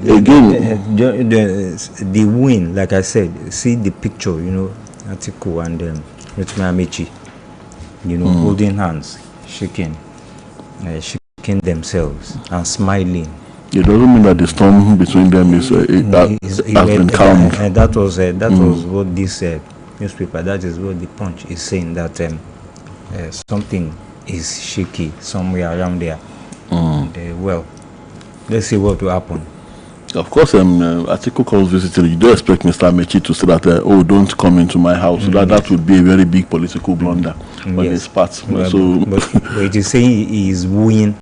the win, like I said, see the picture, Atiku and Rotimi Amaechi, holding hands, shaking themselves and smiling. It doesn't mean that the storm between them has been calmed. And that was what this newspaper, that is what the Punch is saying, that something is shaky somewhere around there. And, well, let's see what will happen. Of course, Atiku calls visiting. You don't expect Mr. Amaechi to say that, don't come into my house. That would be a very big political blunder on his part. But it is saying he is wooing.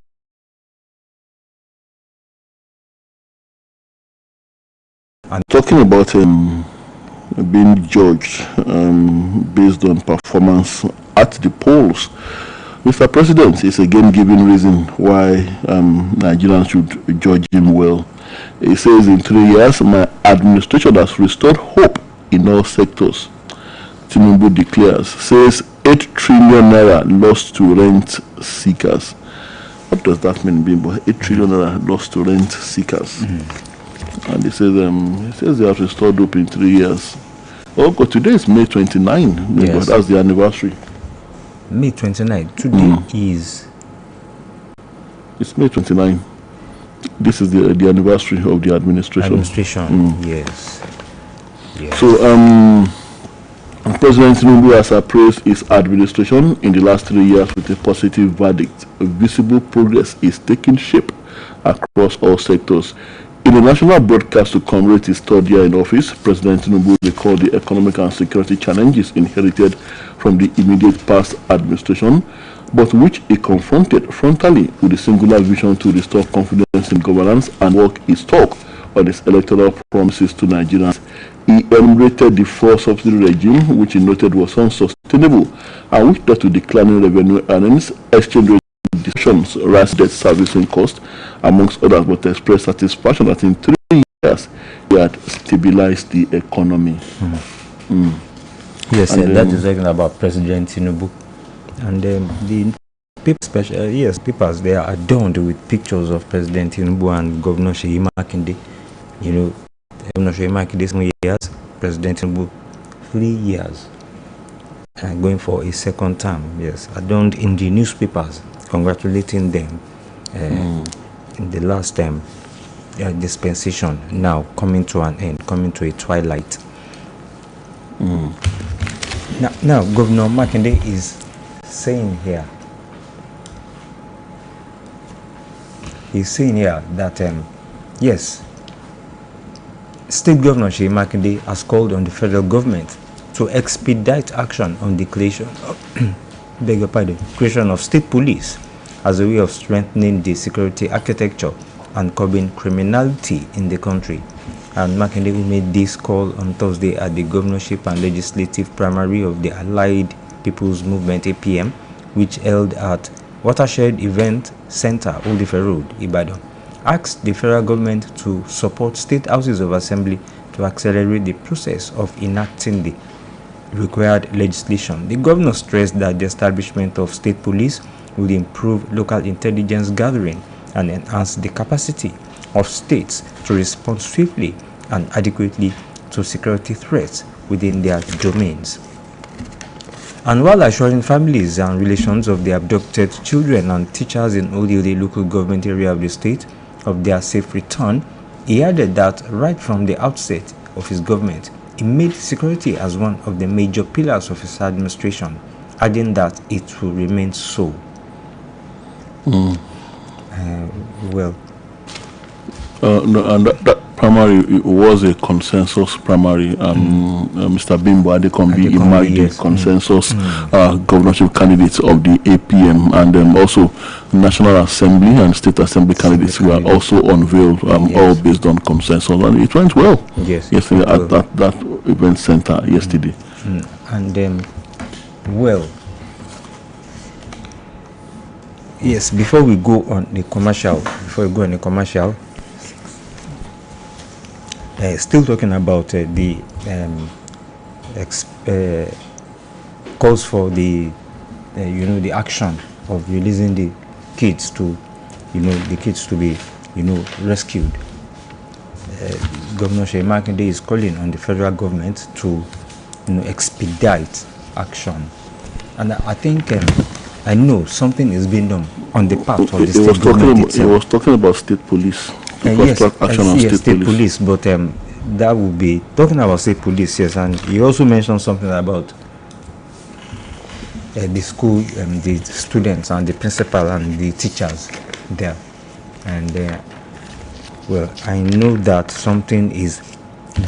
And talking about being judged based on performance at the polls, Mr. President is again giving reason why Nigerians should judge him well. He says, in 3 years, my administration has restored hope in all sectors. Tinubu declares, says 8 trillion naira lost to rent seekers. What does that mean, Bimbo? 8 trillion naira lost to rent seekers. And he says they have restored hope in 3 years. Oh, God, today is May 29. Yes. That's the anniversary. May 29. Today is... It's May 29. This is the anniversary of the administration. Yes. So, President Tinubu has appraised his administration in the last 3 years with a positive verdict. Visible progress is taking shape across all sectors. In a national broadcast to commemorate his third year in office, President Tinubu recalled the economic and security challenges inherited from the immediate past administration, but which he confronted frontally with a singular vision to restore confidence in governance and work his talk on his electoral promises to Nigerians. He enumerated the 4 subsidy regime, which he noted was unsustainable and which led to declining revenue earnings, exchange rate disruptions, rise debt servicing cost, amongst others, but expressed satisfaction that in 3 years he had stabilized the economy. Yes, and that is talking about President Tinubu. And the papers, they are adorned with pictures of President Tinubu and Governor Seyi Makinde. Governor Seyi Makinde 7 years, President Tinubu 3 years, and going for a second term. Yes, adorned in the newspapers, congratulating them in the last dispensation, now coming to an end, coming to a twilight. Now Governor Makinde is saying here, that yes, State Governor Seyi Makinde has called on the federal government to expedite action on the creation of state police as a way of strengthening the security architecture and curbing criminality in the country. And Makinde made this call on Thursday at the governorship and legislative primary of the Allied People's Movement APM, which held at Watershed Event Center, Old Ife Road, Ibadan. Asked the federal government to support state houses of assembly to accelerate the process of enacting the required legislation. The governor stressed that the establishment of state police will improve local intelligence gathering and enhance the capacity of states to respond swiftly and adequately to security threats within their domains. And while assuring families and relations of the abducted children and teachers in Oluyole local government area of the state of their safe return, he added that right from the outset of his government, he made security as one of the major pillars of his administration, adding that it will remain so. And that primary was a consensus primary. Mr. Bimbo Adekombi emerged the consensus governorship candidates of the APM, and also National Assembly and State Assembly candidates were also unveiled, all based on consensus, and it went well. Yesterday at that event center yesterday. Yes, before we go on the commercial, still talking about the calls for the the action of releasing the kids to be rescued. Governor Seyi Makinde is calling on the federal government to expedite action. And I think I know something is being done on the part of the state government itself. He was talking about state police. Yes, action on state police, but that would be talking about state police, yes. And he also mentioned something about the school, the students and the principal and the teachers there. And well, I know that something is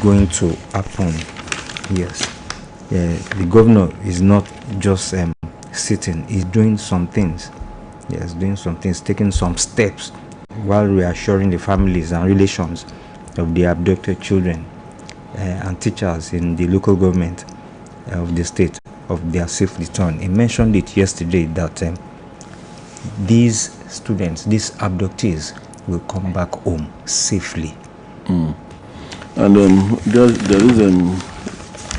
going to happen. Yes, the governor is not just sitting; he's doing some things. Yes, doing some things, taking some steps, while reassuring the families and relations of the abducted children and teachers in the local government of the state of their safe return. He mentioned it yesterday that these students, these abductees, will come back home safely. And there is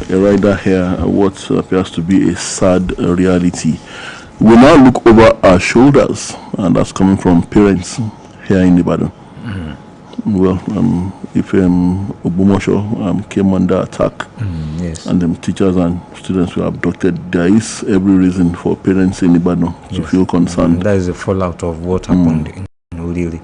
a rider here, what appears to be a sad reality. We now look over our shoulders, and that's coming from parents here in Ibadan. Well, if Ogbomosho came under attack, yes, and teachers and students were abducted, there is every reason for parents in Ibadan to feel concerned. That is a fallout of what happened in Oluyole.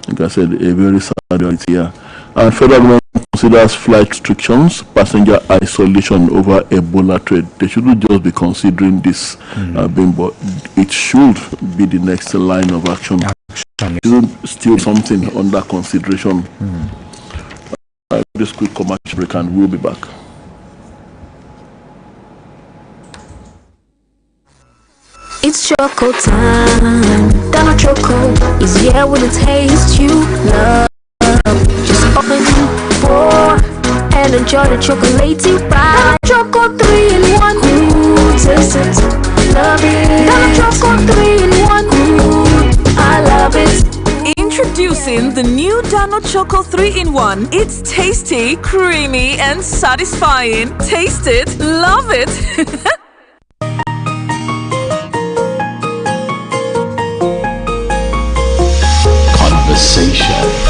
Like I said, a very sad reality here. And federal government considers flight restrictions, passenger isolation over Ebola trade. They shouldn't just be considering this, but it should be the next line of action. Still something under consideration. This quick commercial break and we'll be back. It's choco time. Donald Choco is here with a taste you love. Just open, pour, and enjoy the chocolatey ride. Choco 3 in 1. Ooh, taste it, love it. Donald Choco 3 in 1. Ooh, I love it. Introducing the new Dano Choco 3-in-1. It's tasty, creamy, and satisfying. Taste it, love it. Conversation.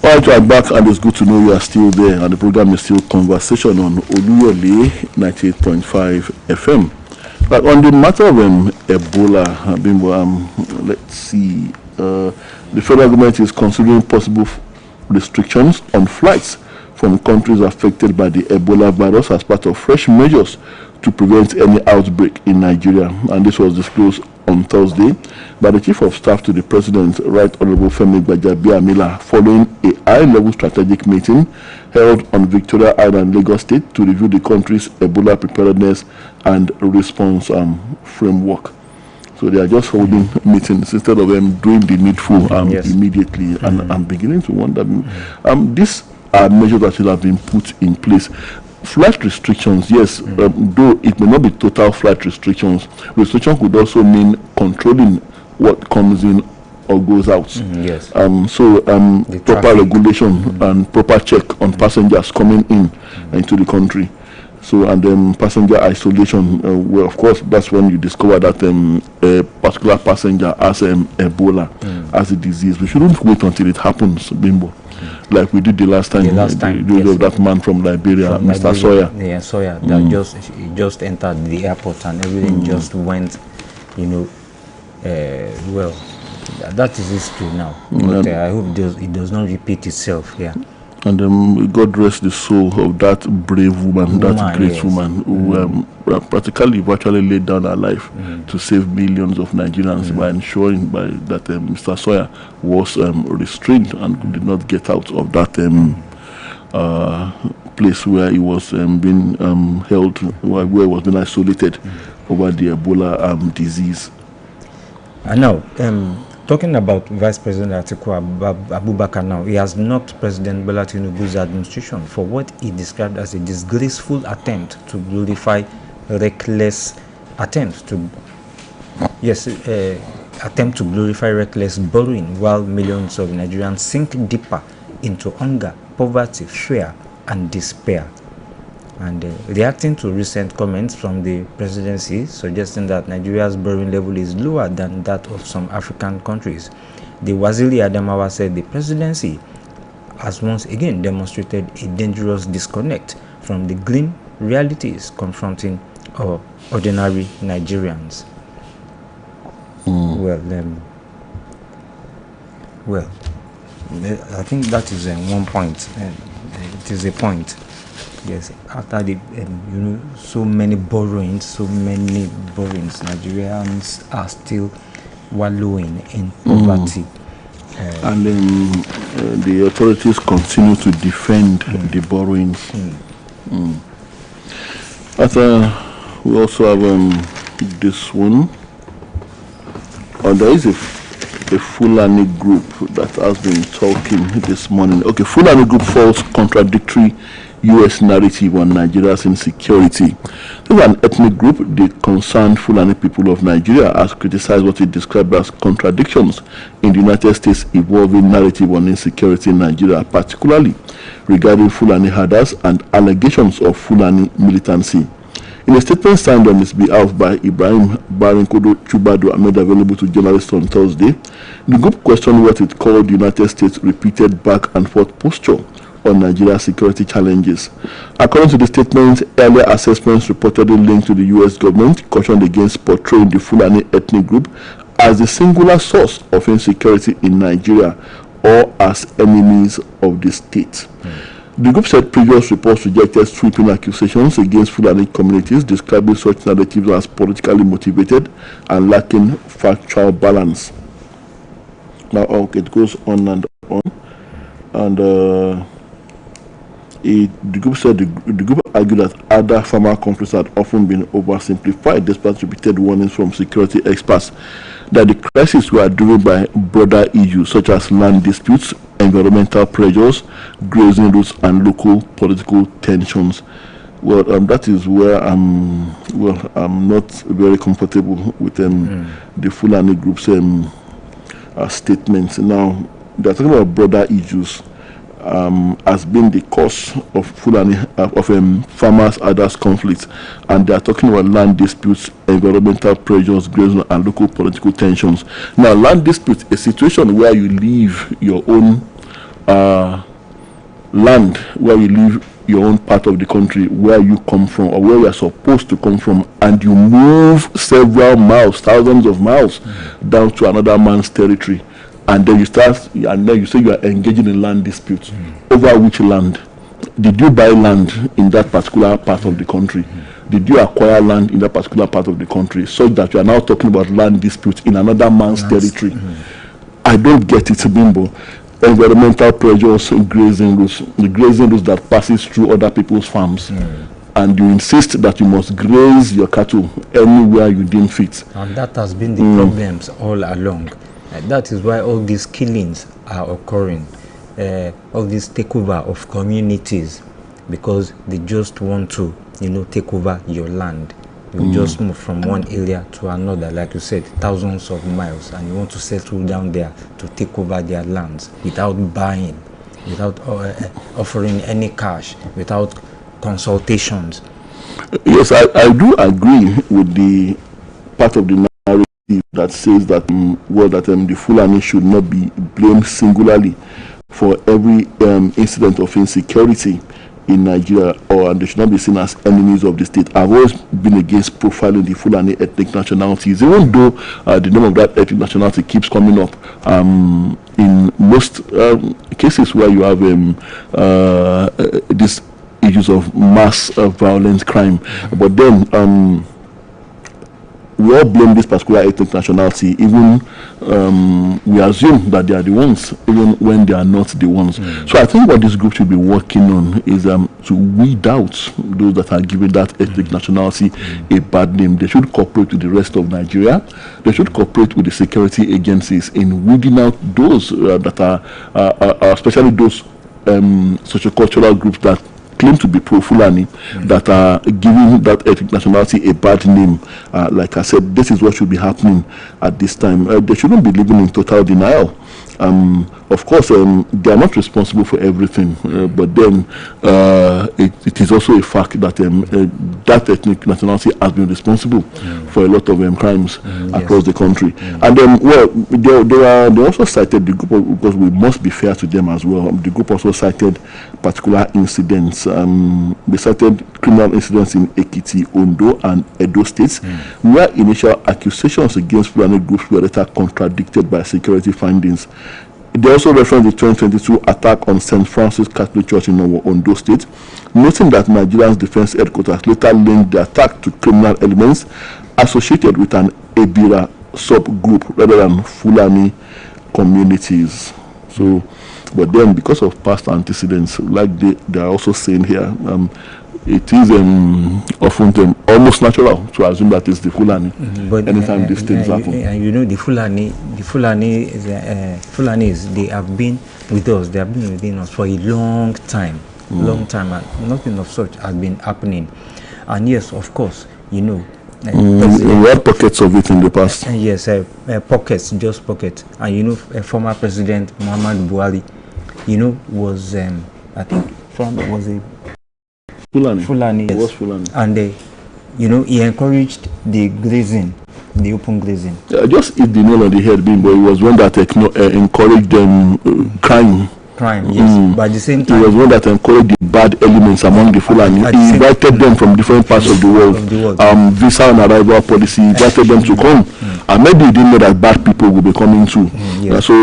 Alright, we are back, and it's good to know you are still there, and the program is still Conversation on Oluyole 98.5 FM. But on the matter of Ebola, let's see, the federal government is considering possible restrictions on flights from countries affected by the Ebola virus as part of fresh measures to prevent any outbreak in Nigeria. And this was disclosed on Thursday by the Chief of Staff to the President, Right Honorable Femi Gbajabiamila, following a high-level strategic meeting held on Victoria Island, Lagos State, to review the country's Ebola preparedness and response framework. So they are just holding meetings instead of doing the needful immediately. And I'm beginning to wonder, these are measures that should have been put in place. Flight restrictions, yes, though it may not be total flight restrictions. Restriction could also mean controlling what comes in or goes out. Yes. So proper regulation and proper check on passengers coming in into the country. So, and then passenger isolation, well, of course, that's when you discover that a particular passenger has Ebola as a disease. We shouldn't wait until it happens, Bimbo, like we did the last time. That man from Liberia, Mr. Sawyer. Yeah, Sawyer, that just entered the airport and everything just went, well, that is history now. But I hope it does not repeat itself. Yeah. And God rest the soul of that brave woman, that great woman who practically virtually laid down her life to save millions of Nigerians by ensuring that Mr. Sawyer was restrained and did not get out of that place where he was being held, where he was being isolated over the Ebola disease. I know. Talking about Vice President Atiku Abubakar now, he has knocked President Bola Tinubu's administration for what he described as a disgraceful attempt to glorify reckless borrowing, while millions of Nigerians sink deeper into hunger, poverty, fear, and despair. And reacting to recent comments from the presidency suggesting that Nigeria's borrowing level is lower than that of some African countries, the Waziri Adamawa said the presidency has once again demonstrated a dangerous disconnect from the grim realities confronting ordinary Nigerians. Well, I think that is one point. It is a point. Yes, after the so many borrowings, Nigerians are still wallowing in poverty. And the authorities continue to defend the borrowings. We also have this one. There is a Fulani group that has been talking this morning. Okay, Fulani group false contradictory U.S. narrative on Nigeria's insecurity. This is an ethnic group. The concerned Fulani people of Nigeria has criticized what it described as contradictions in the United States' evolving narrative on insecurity in Nigeria, particularly regarding Fulani herders and allegations of Fulani militancy. In a statement signed on his behalf by Ibrahim Barinkodo Chubado and made available to journalists on Thursday, the group questioned what it called the United States' repeated back and forth posture on Nigeria's security challenges. According to the statement, earlier assessments reportedly linked to the U.S. government cautioned against portraying the Fulani ethnic group as the singular source of insecurity in Nigeria or as enemies of the state. The group said previous reports rejected sweeping accusations against Fulani communities, describing such narratives as politically motivated and lacking factual balance. Now, it goes on and on. And the group said the group argued that other farmer conflicts had often been oversimplified despite repeated warnings from security experts that the crises were driven by broader issues such as land disputes, environmental pressures, grazing routes, and local political tensions. Well, that is where I'm not very comfortable with the Fulani group's statements. Now, they're talking about broader issues. Has been the cause of Fulani farmers' others conflicts, and they are talking about land disputes, environmental pressures, grazing, and local political tensions. Now, land disputes, a situation where you leave your own land, where you leave your own part of the country where you come from or where you are supposed to come from, and you move several miles, thousands of miles down to another man's territory. And then you say you are engaging in land disputes. Over which land? Did you buy land in that particular part of the country? Did you acquire land in that particular part of the country, so that you are now talking about land disputes in another man's territory? I don't get it, Bimbo. Environmental pressures, grazing routes, the grazing routes that passes through other people's farms. And you insist that you must graze your cattle anywhere you deem fit. And that has been the problems all along. That is why all these killings are occurring, all this takeover of communities, because they just want to, take over your land. You just move from one area to another, like you said, thousands of miles, and you want to settle down there to take over their lands without buying, without offering any cash, without consultations. Yes, I do agree with the part of the narrative that says that the Fulani should not be blamed singularly for every incident of insecurity in Nigeria, or they should not be seen as enemies of the state. I've always been against profiling the Fulani ethnic nationalities, even though the name of that ethnic nationality keeps coming up in most cases where you have these issues of mass violent crime. But then we all blame this particular ethnic nationality, even we assume that they are the ones, even when they are not the ones. So I think what this group should be working on is to weed out those that are giving that ethnic nationality a bad name. They should cooperate with the rest of Nigeria. They should cooperate with the security agencies in weeding out those that are especially those sociocultural groups that claim to be pro-Fulani, that are giving that ethnic nationality a bad name. Like I said, this is what should be happening at this time. They shouldn't be living in total denial. Of course, they are not responsible for everything, but then it is also a fact that that ethnic nationality has been responsible for a lot of crimes across the country. And they also cited the group, because we must be fair to them as well. The group also cited particular incidents. They cited criminal incidents in Ekiti, Ondo, and Edo states, where initial accusations against Fulani groups were later contradicted by security findings. They also referenced the 2022 attack on St. Francis Catholic Church in Ondo State, noting that Nigeria's defense headquarters later linked the attack to criminal elements associated with an Ebira subgroup rather than Fulani communities. So, but then because of past antecedents, like they are also saying here, it is often almost natural to assume that it's the Fulani. But anytime these things happen, and you know, the Fulanis, they have been with us. They have been within us for a long time, and nothing of such has been happening. And yes, of course, you know, we had pockets of it in the past. Yes, pockets, just pockets. And you know, former President Muhammad Buhari, you know, was I think was a Fulani, yes. Was Fulani. And you know, he encouraged the grazing, the open grazing. Just hit the nail on the head, but he was one that encouraged them crime. Yes. But at the same time, he was one that encouraged the bad elements among the Fulani. He invited them from different parts of the world. Visa and arrival policy, invited them to come. And maybe he didn't know that bad people would be coming too. Yes. So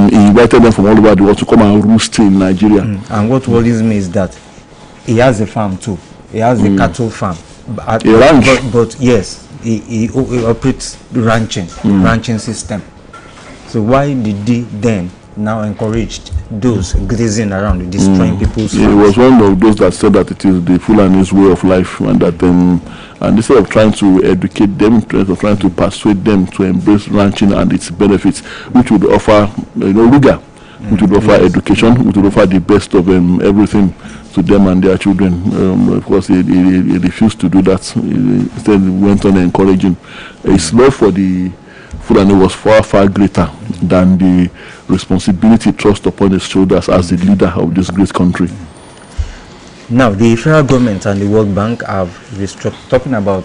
he invited them from all over the world to come and roost in Nigeria. And what worries me is that he has a farm too. He has a cattle farm. But yes, he operates ranching system. So why did he then now encourage those grazing around, destroying people's farms? He was one of those that said that it is the Fulani's way of life, and that and instead of trying to educate them, trying to persuade them to embrace ranching and its benefits, which would offer rigor, which would offer education, which would offer the best of everything to them and their children. Of course, he refused to do that. Instead, he went on encouraging. His love for the Fulani was far greater than the responsibility thrust upon his shoulders as the leader of this great country. Now, the federal government and the World Bank have talking about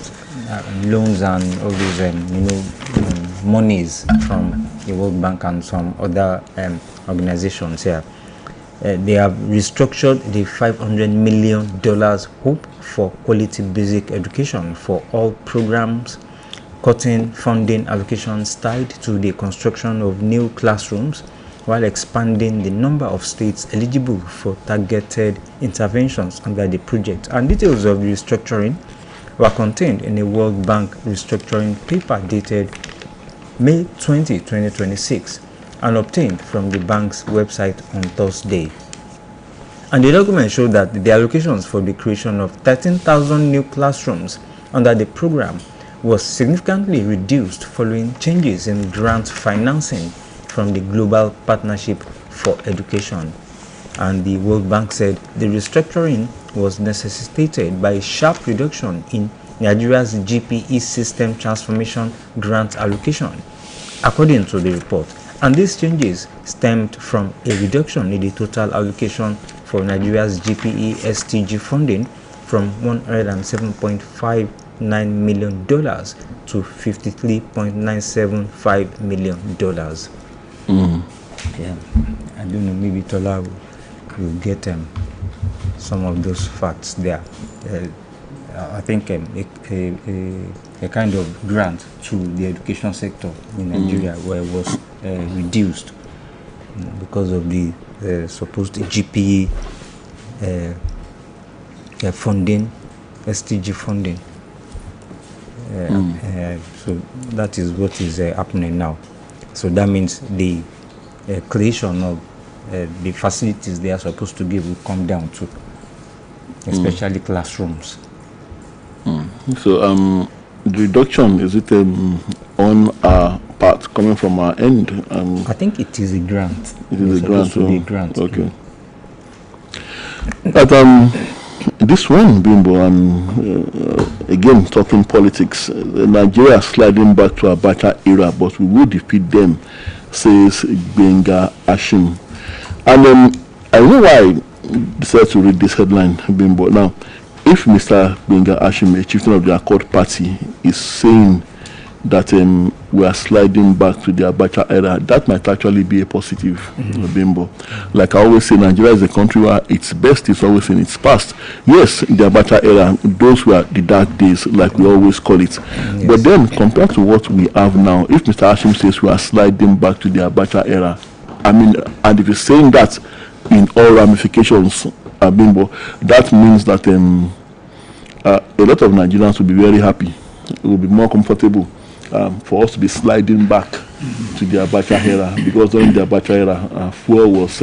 loans and all these, monies from the World Bank and some other organizations here. They have restructured the $500 million hope for quality basic education for all programs, cutting funding allocations tied to the construction of new classrooms, while expanding the number of states eligible for targeted interventions under the project. And details of the restructuring were contained in a World Bank restructuring paper dated May 20, 2026, and obtained from the bank's website on Thursday. And the document showed that the allocations for the creation of 13,000 new classrooms under the program was significantly reduced following changes in grant financing from the Global Partnership for Education. And the World Bank said the restructuring was necessitated by a sharp reduction in Nigeria's GPE system transformation grant allocation, according to the report. And these changes stemmed from a reduction in the total allocation for Nigeria's GPE STG funding from $107.59 million to $53.975 million. Yeah, I don't know, maybe Tola will get some of those facts there. I think a kind of grant to the education sector in Nigeria where it was reduced because of the supposed GPE funding, STG funding. So that is what is happening now. So that means the creation of the facilities they are supposed to give will come down too, especially classrooms. So the reduction, is it on our part, coming from our end? I think it is a grant. It is a grant. To be a grant. Okay. But this one, Bimbo, again talking politics, Nigeria sliding back to Abacha era, but we will defeat them, says Gbenga Ashim. And I know why I decided to read this headline, Bimbo. Now, if Mr. Gbenga Ashim, a chieftain of the Accord Party, is saying that we are sliding back to the Abacha era, that might actually be a positive, Bimbo. Like I always say, Nigeria is a country where its best is always in its past. Yes, the Abacha era, those were the dark days, like we always call it. Yes. But then, compared to what we have now, if Mr. Ashim says we are sliding back to the Abacha era, I mean, and if he's saying that in all ramifications, Bimbo, that means that a lot of Nigerians will be very happy. It will be more comfortable for us to be sliding back to the Abacha era, because during the Abacha era, fuel was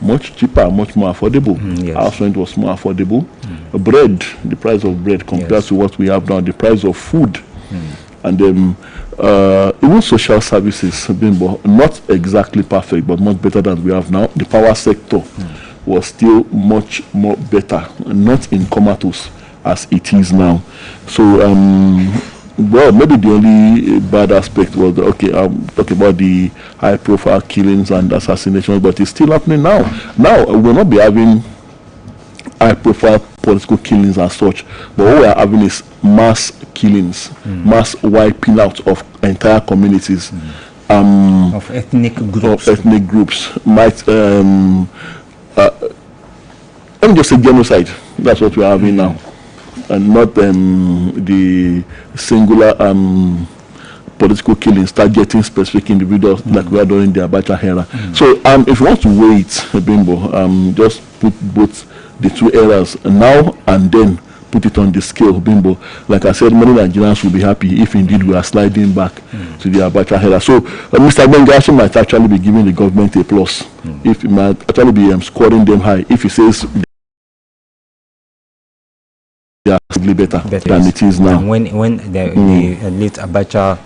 much cheaper, much more affordable. Yes. House rent was more affordable. Bread, the price of bread compared to what we have now, the price of food, and even social services, Bimbo, not exactly perfect, but much better than we have now. The power sector was still much more better, not in comatose as it is now. So, well, maybe the only bad aspect was, okay, I'm talking about the high-profile killings and assassinations, but it's still happening now. Now, we'll not be having high-profile political killings as such, but what we are having is mass killings, mass wiping out of entire communities. Of ethnic groups. Might, let me just say genocide. That's what we are having now. And not the singular political killings targeting specific individuals like we are doing the Abacha era. So if you want to wait, Bimbo, just put both the two eras now and then put it on the scale, Bimbo. Like I said, many Nigerians will be happy if indeed we are sliding back to the Abacha era. So Mr. Gbenga might actually be giving the government a plus. If he might actually be scoring them high if he says better than it is now. And when the late Abacha,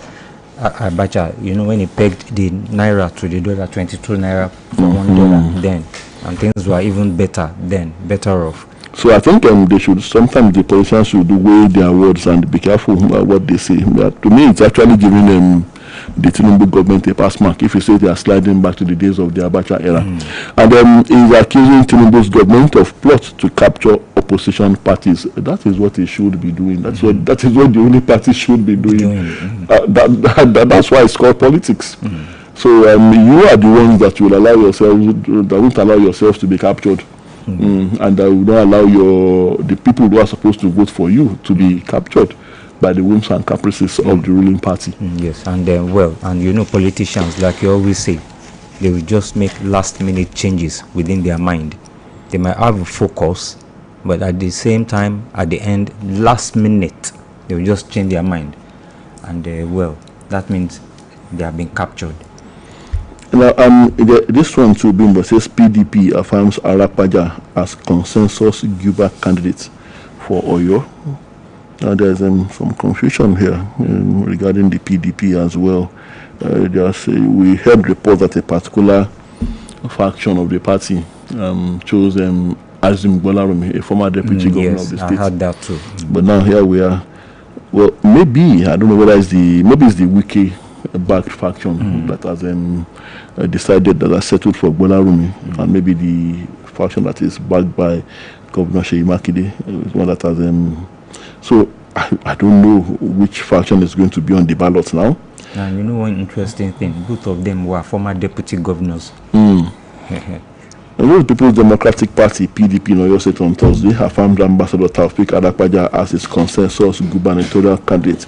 when he pegged the naira to the dollar, 22 naira for $1 then, and things were even better off. So I think they should, sometimes the politicians should weigh their words and be careful what they say. But to me, it's actually giving them the Tinubu government a pass mark if you say they are sliding back to the days of the Abacha era. And he's accusing Tinubu's government of plot to capture opposition parties. That is what he should be doing. That is what the only party should be doing. That's why it's called politics. So you are the ones that will allow yourselves, that won't allow yourselves to be captured. And that will not allow the people who are supposed to vote for you to be captured by the whims and caprices of the ruling party. Yes, and politicians, like you always say, they will just make last-minute changes within their mind. They might have a focus, but at the same time, at the end, last minute, they will just change their mind. And that means they have been captured. Now, this one too, Bimbo, says PDP affirms Arapaja as consensus Cuba candidate for Oyo. Now, there's some confusion here regarding the PDP as well. We heard reports that a particular faction of the party chose Azim Bolarumi, a former deputy governor of the state. I heard that too. But now here we are. Well, maybe, I don't know whether it's the Wiki backed faction that has decided that has settled for Bolarumi, and maybe the faction that is backed by Governor Seyi Makinde, one that has so I don't know which faction is going to be on the ballot now. And you know one interesting thing, both of them were former deputy governors. The World People's Democratic Party (PDP) in Oyo State on Thursday affirmed Ambassador Taofik Alakpaja as its consensus gubernatorial candidate.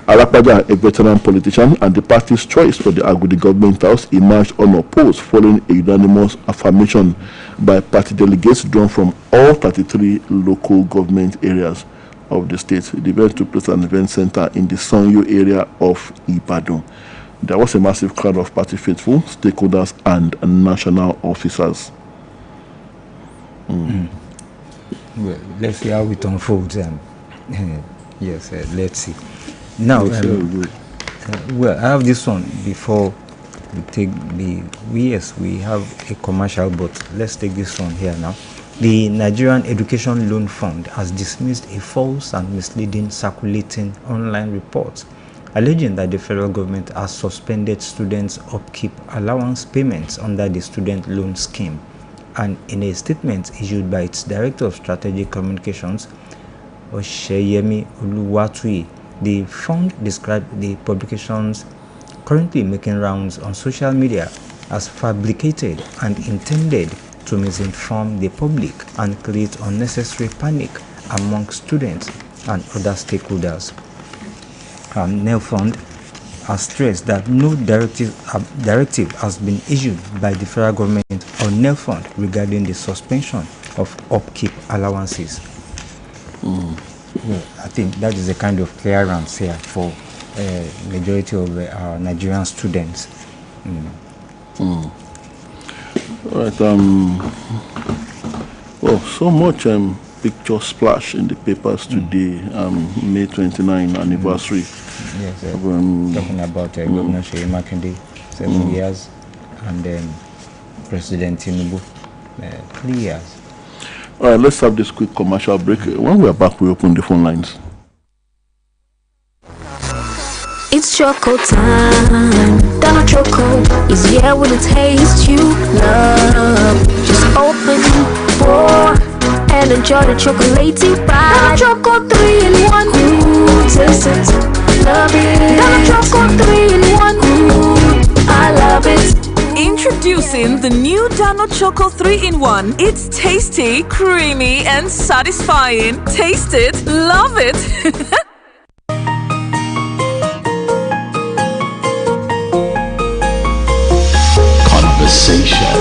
Alakpaja, a veteran politician and the party's choice for the Agudi government house, emerged unopposed following a unanimous affirmation by party delegates drawn from all 33 local government areas of the state. The event took place at an event center in the Sanyo area of Ibadan. There was a massive crowd of party faithful, stakeholders, and national officers. Well, let's see how it unfolds. Yes, let's see. Now, well, I have this one before we take the. Yes, we have a commercial, but let's take this one here now. The Nigerian Education Loan Fund has dismissed a false and misleading circulating online report alleging that the federal government has suspended students' upkeep allowance payments under the student loan scheme. And in a statement issued by its Director of Strategic Communications, Oluyole, the fund described the publications currently making rounds on social media as fabricated and intended to misinform the public and create unnecessary panic among students and other stakeholders. NEL Fund has stressed that no directive has been issued by the federal government or NEL Fund regarding the suspension of upkeep allowances. Well, I think that is a kind of clearance here for majority of Nigerian students. All right. Well, so much picture splash in the papers today. May 29 anniversary. Yes, talking about Governor Seyi Makinde, 7 years, and then President Tinubu, 3 years. All right, let's have this quick commercial break. When we are back, we open the phone lines. It's choco time. Donald Choco is here with a taste you love. Just open, pour, and enjoy the chocolatey ride. Donald Choco 3 in 1. Ooh, taste it, love it. Donald Choco 3 in 1. Ooh, I love it. Introducing the new Dano Choco 3-in-1. It's tasty, creamy, and satisfying. Taste it, love it. Conversation.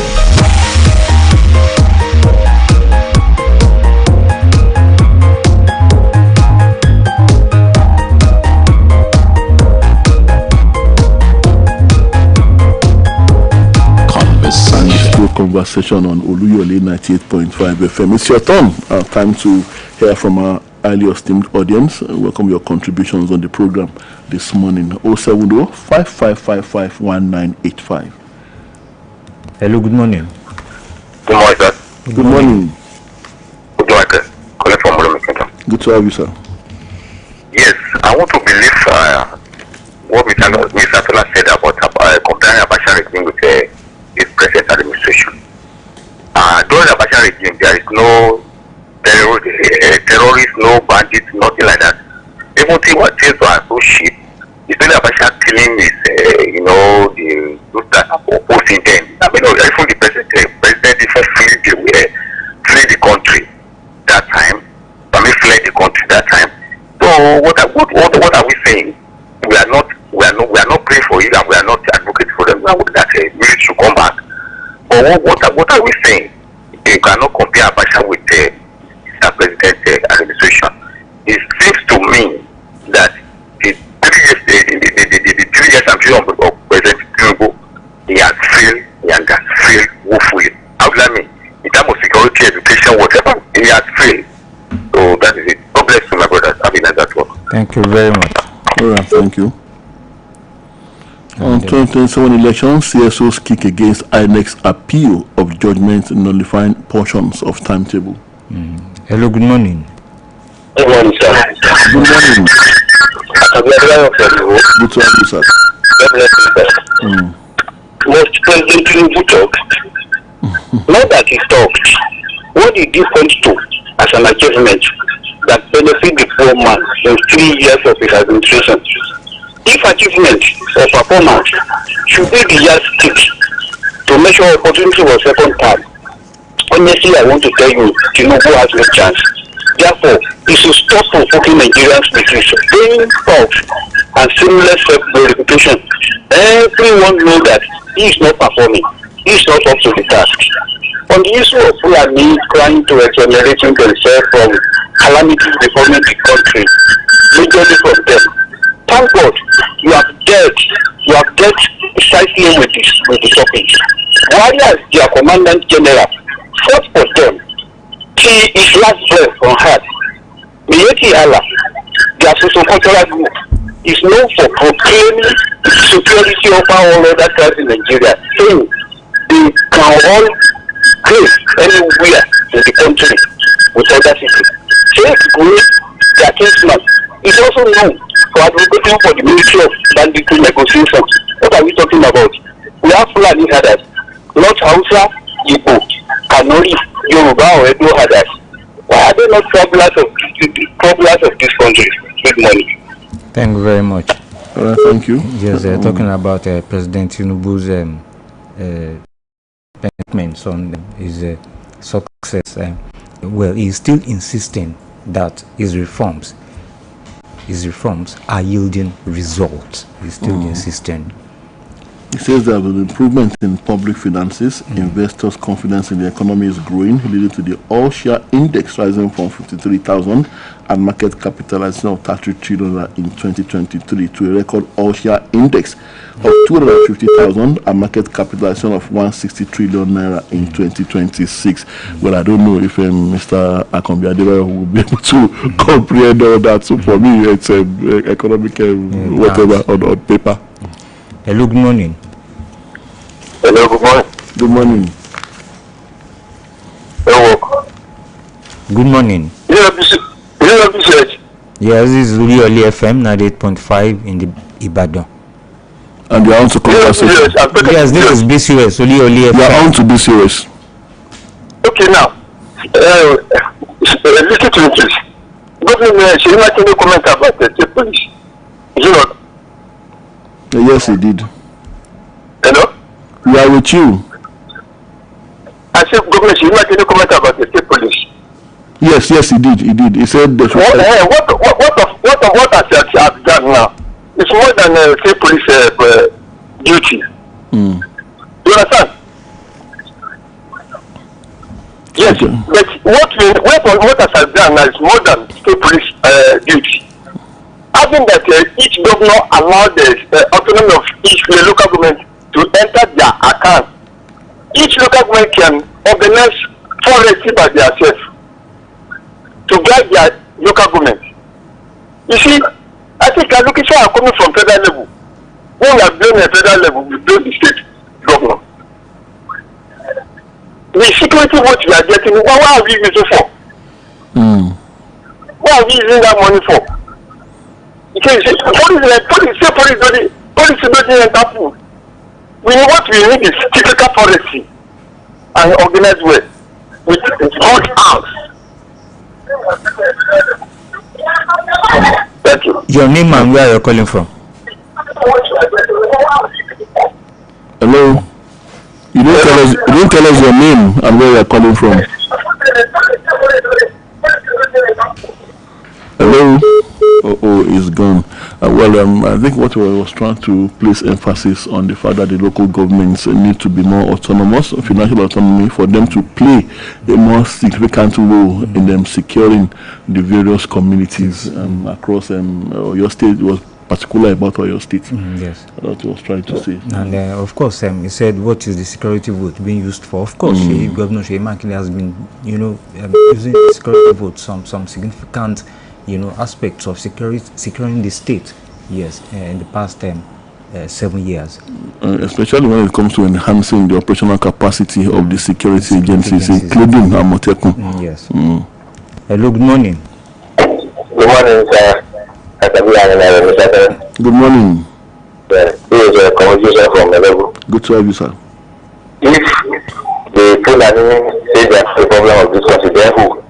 Conversation on Oluyole 98.5 FM. It's your turn. Time to hear from our highly esteemed audience. Welcome your contributions on the program this morning. 070-5555-1985. Hello, good morning. Good morning, sir. Good morning. Good morning, sir. Calling from Oluyole. Good to have you, sir. Yes, I want to believe what Mr. Tola said about comparing Abacha regime with his present administration. During the Abacha regime, there is no terrorists, no bandits, nothing like that. Everything was things were so cheap. It's only Abacha killing is, those that are opposing them. I mean, even the president even fled the country that time. I mean, fled the country that time. So what are we saying? We are not praying for it, and we are not advocating for them. That we should come back. But what are we saying? You cannot compare Abacha with the president administration. It seems to me that the 3 years of President Tinubu, he has failed woefully. How does that mean? In terms of security, education, whatever, he has failed. So that is it. God bless you, my brothers. I've been at that work. Thank you very much. All right, thank you. On 2027 elections, CSOs kick against INEC's appeal of judgment nullifying portions of timetable. Hello, good morning. Good morning, sir. Good morning. Good to have you, sir. God bless you, sir. Most President Tinubu talk? Not that he talked. What did he point to? as an achievement that benefit the poor man in 3 years of his administration. If achievement or performance should be the yardstick to measure opportunity for second term, honestly, I want to tell you, Tinubu has no chance. Therefore, he should stop provoking Nigerians with his vain talks and seamless self-glorification. Everyone knows that he is not performing. He is not up to the task. On the issue of Fulani trying to exonerate themselves from calamities befalling the country, majorly from them, thank God you have dealt precisely with the topic. Buhari as their commandant general fought for them till his last breath on heart. Miyetti Allah, their socio-cultural group, is known for proclaiming superiority over all other tribes in Nigeria, saying they can all grace anywhere in the country with other people. Sheikh Gumi, their kinsman, is also known for advocating for the military of banditry negotiations. What are we talking about? We have Fulani herders, not Hausa, Igbo, Kanuri, Yoruba, or Edo herders. Why are they not travelers of this country with money? Thank you very much. Thank you. Yes, talking about President Tinubu's statements on his success. Well, he's still insisting that his reforms are yielding results. He's still insisting. He says there was an improvement in public finances. Investors' confidence in the economy is growing, leading to the all-share index rising from 53,000 and market capitalization of 30 trillion in 2023 to a record all-share index of 250,000 and market capitalization of 160 trillion naira in 2026. Well, I don't know if Mr. Akombi Adebayo will be able to comprehend all that. So for me, it's economic whatever on paper. Hello, good morning. Hello, good morning. Good morning. Hello. Good morning. Yes, this is OLUYOLEFM 98.5 in the Ibadan. And you are on to conversation. Yes, this is BCS, OLUYOLEFM. You are on to BCS. Okay, now, listen to me, please. Governor, she did not make any comment about the police. Is it not? Yes, he did. Hello? We are with you. I said, Governor, she did not make any comment about the state police. Yes, he did. He said that. What has done now? It's more than state police duty. You understand? Yes, Okay. but what has done now is more than state police duty. Having that each governor allowed the autonomy of each local government to enter their account, each local government can organize forestry by themselves to guide their local government. You see, I think allocation are coming from federal level. When we are blame the federal level, we blame the state governor. The security what we are getting, what are we using for? What are we using that money for? Because police doesn't enter food. What we need is typical policy and organized way with good arms. Thank you. Your name and where you're calling from? Hello. You didn't tell us your name and where you're calling from. Hello. It's gone. I think what I was trying to place emphasis on the fact that the local governments need to be more autonomous, financial autonomy, for them to play a more significant role in them securing the various communities across your state. Was particular about your state. Yes. That's what I was trying to say. And of course, he said, what is the security vote being used for? Of course, Governor Seyi Makinde has been, using the security vote some significant, aspects of securing the state. Yes, in the past 7 years. Especially when it comes to enhancing the operational capacity of the security agencies, including Amotekun. Yes. Hello, good morning. Good morning, sir. Good morning. This is a conversation from the level. Good to have you, sir. If the Fulani say that's the problem of this country, then who?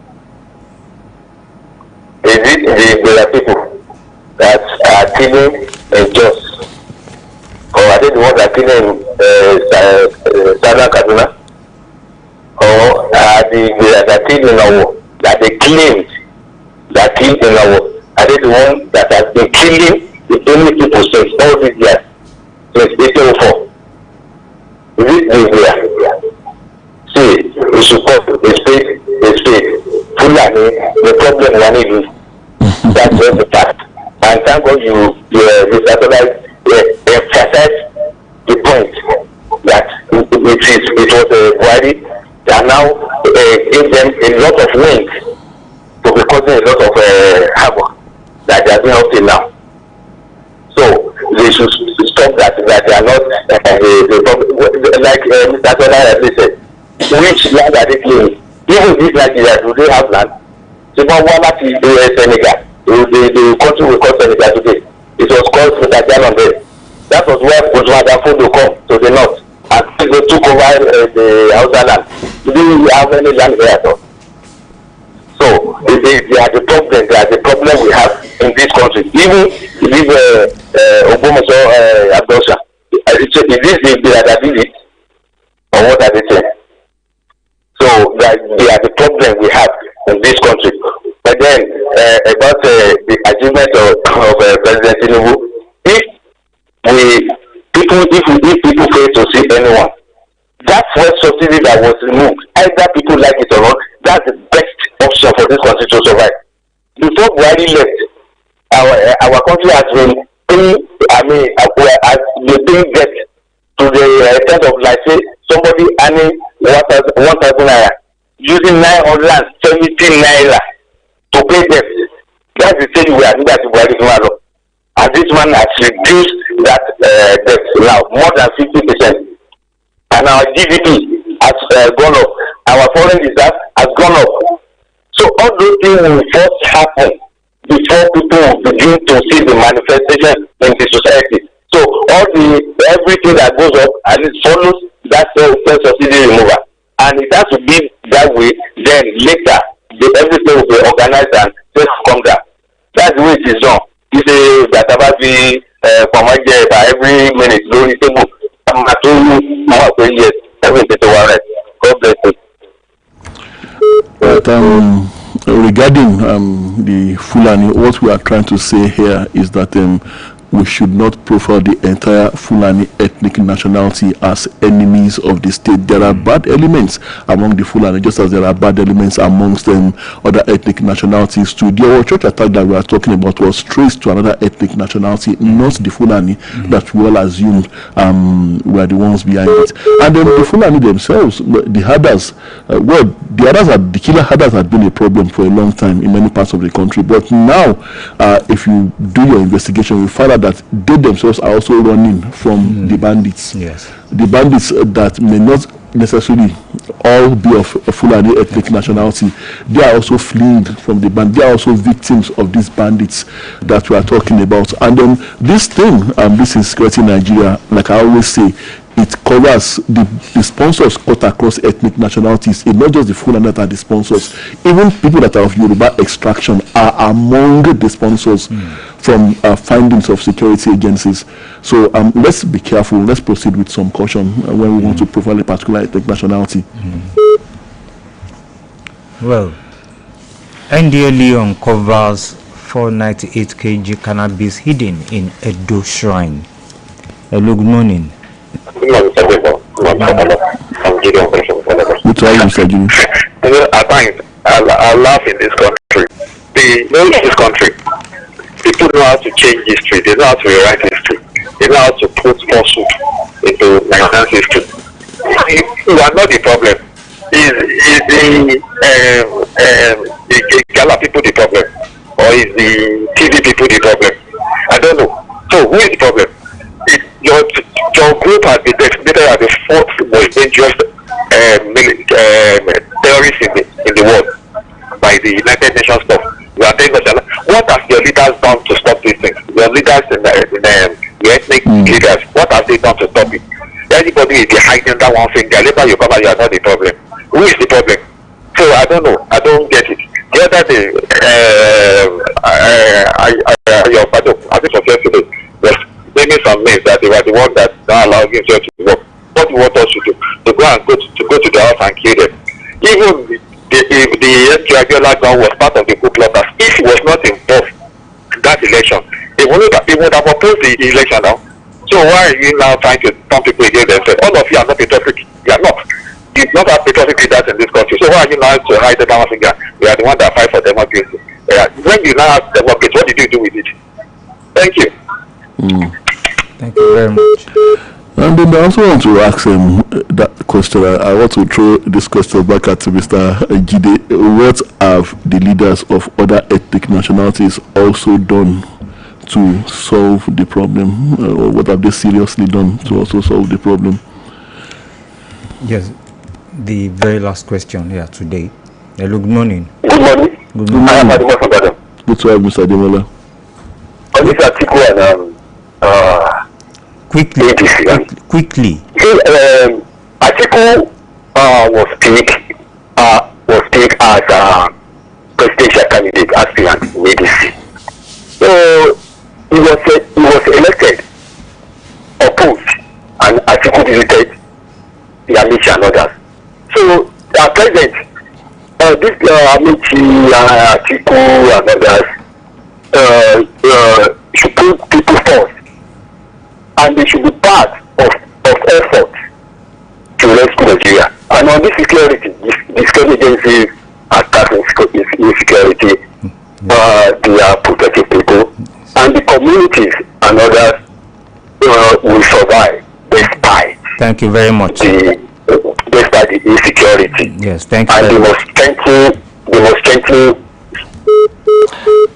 Is it the people that are killing in Jos? Or are they the ones that are killing in Southern Kaduna? Or are that are killing in our that they claimed that killed in our? Are they the ones that have been killing the only people since all these years? Since 1804? Is it the See, we should call the state. Fulani, the problem is that's just the fact. And thank God you emphasize the point that it was a worry that now give them a lot of wind to be causing a lot of havoc that they are doing up till now. So they should stop that they are not like Mr. Tola said. Which land are they claiming? Even this Nigeria, do they have land? Senegal, the country we call Senegal today, it was called Senegal on there. That was where Usman Fodo come to the north. And they took over the outer land. We didn't have any land there at all. So they are the problem. They are the problem we have in this country. Even if Obomoso Abdosha, is this the did it? Or what are they saying? So they are the problem we have in this country. But then about the achievement of President Tinubu, if people fail to see anyone, that first subsidy that was removed, either people like it or not, that's the best option for this country to survive. Before Buhari left, our country has been paying, has been paying debt to the extent of, like, say, somebody earning 1,000 naira, using 970 naira to pay debt. That's the thing we are doing at Buhari. And this man has reduced that debt now more than 50%. And our GDP has gone up. Our foreign reserve has gone up. So all those things will first happen before people will begin to see the manifestation in the society. So everything that goes up and it follows that first subsidy removal. And it has to be that way, then later everything will be organized and just come down. That's the way it is done. You say that about the by every minute, don't you think I'm not doing yes, everything to warrant. God bless you. But regarding the Fulani, what we are trying to say here is that we should not profile the entire Fulani ethnic nationality as enemies of the state. There are bad elements among the Fulani, just as there are bad elements amongst other ethnic nationalities too. The church attack that we are talking about was traced to another ethnic nationality, not the Fulani that we all assumed were the ones behind it. And then the Fulani themselves, the Hadas, the killer Hadas had been a problem for a long time in many parts of the country. But now, if you do your investigation, you find out that they themselves are also running from the bandits. Yes. The bandits that may not necessarily all be of a Fulani ethnic nationality, they are also fleeing from the band. They are also victims of these bandits that we are talking about. And then this thing, this insecurity in Nigeria, like I always say, it covers the sponsors cut across ethnic nationalities. It's not just the Fulani that are the sponsors. Even people that are of Yoruba extraction are among the sponsors from findings of security agencies. So let's be careful. Let's proceed with some caution when we want to profile a particular ethnic nationality. Well, NDLE uncovers 498 kg cannabis hidden in Edo Shrine. Hello, good morning. Good morning, I'm Gideon from Good to have you, Mr. Jimmy. At times, I laugh in this country. In this country, people know how to change history. They know how to rewrite history. They know how to put falsehood into Nigerian history. You are not the problem. Is the Gala people the problem? Or is the TV people the problem? I don't know. So who is the problem? Your group has been designated as the fourth most dangerous terrorist in the world by the United Nations stuff. What have your leaders done to stop these things? Your leaders the ethnic leaders, what have they done to stop it? Anybody is hiding that one thing, later you come out, you are not the problem. Who is the problem? So I don't know. I don't get it. The other day, your father, I think it was yesterday, was naming some names that they were the ones that don't allow himself to work. What do you want us to do? To go and go to the house and kill them. Even if the Abiola gun was part of the coup plotters, if he was not involved in that election, he would have opposed the election now. So why are you now trying to turn people against themselves? All of you are not patriotic. You are not. You not have patriotic leaders in this country. So why are you now to hide the down finger? You are the one that fight for democracy. When you now have democracy, what did you do with it? Thank you. Thank you very much. And then I also want to ask him that question. I want to throw this question back at Mr. Jide. What have the leaders of other ethnic nationalities also done to solve the problem? Or what have they seriously done to also solve the problem? Yes, the very last question here today. Hello, good morning. Good morning. Good morning. I am Adimo from Badam. Good to have Mr. Demola. On this article and Quickly. Article was picked as a presidential candidate aspirant in ADC. So he was elected, opposed, and Article defeated the Amici and others. So at present, this Amici, Article and others should put people first, and they should be part of effort to rescue Nigeria. And on this security, the security agencies attacking insecurity, they are protecting people, and the communities and others will survive despite. Thank you very much. Despite the insecurity. Yes, thank you. And they must strengthen.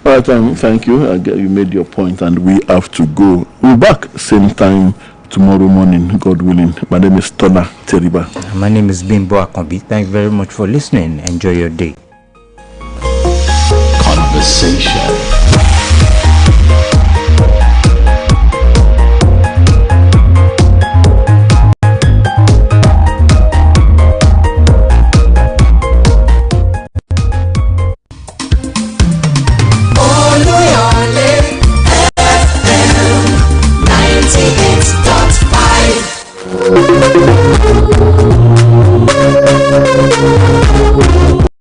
All right, thank you. You made your point, and we have to go. We'll be back same time tomorrow morning, God willing. My name is Tona Teriba. My name is Bimbo Akombi. Thanks very much for listening. Enjoy your day. Conversation.